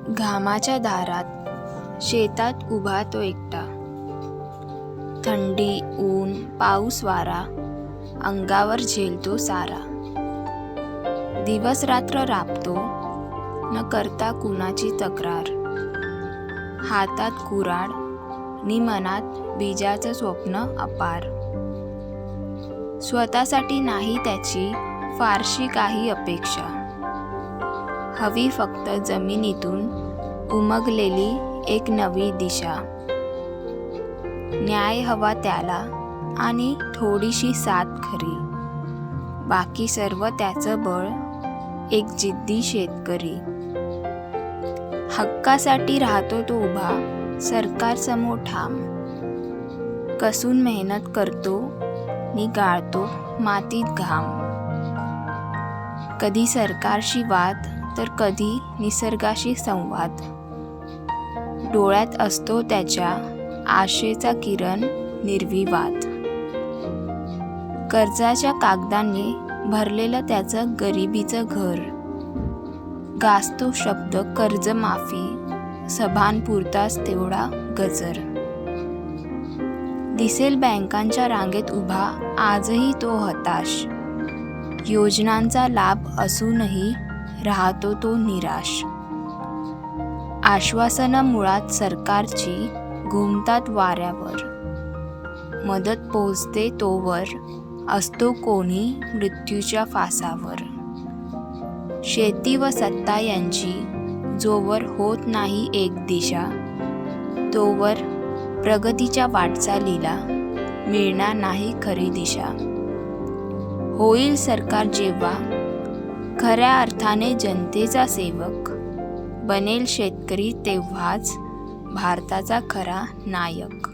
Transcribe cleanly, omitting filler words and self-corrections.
घामाच्या दारात शेतात उभा तो एकटा. थंडी, ऊन, पाऊस, वारा अंगावर झेलतो सारा. दिवस रात्र राबतो न करता कुणाची तक्रार. हातात कुऱ्हाड नि मनात बीजाचं स्वप्न अपार. स्वतःसाठी नाही त्याची फारशी काही अपेक्षा. हवी फक्त जमिनीतून उमगलेली एक नवी दिशा. न्याय हवा त्याला आणि थोडीशी साथ खरी. बाकी सर्व त्याचं बळ एक जिद्दी शेतकरी. हक्कासाठी राहतो तो उभा सरकारसमोर ठाम. कसून मेहनत करतो नि गाळतो मातीत घाम. कधी सरकारशी वाद तर कधी निसर्गाशी संवाद. डोळ्यात असतो त्याच्या आशेचा किरण निर्विवाद. कर्जाच्या कागदांनी भरलेलं त्याचं गरिबीचं घर. गाजतो शब्द कर्जमाफी, सभांपुरताच तेवढा गजर. दिसेल बँकांच्या रांगेत उभा आजही तो हताश. योजनांचा लाभ असूनही राहतो तो निराश. आश्वासनं मुळात सरकारची घुमतात वाऱ्यावर. मदत पोहोचते तोवर असतो कोणी मृत्यूच्या फासावर. शेती व सत्ता यांची जोवर होत नाही एक दिशा, तोवर प्रगतीच्या वाटचालीला मिळणार नाही खरी दिशा. होईल सरकार जेव्हा खऱ्या अर्थाने जनतेचा सेवक, बनेल शेतकरी तेव्हाच भारताचा खरा नायक.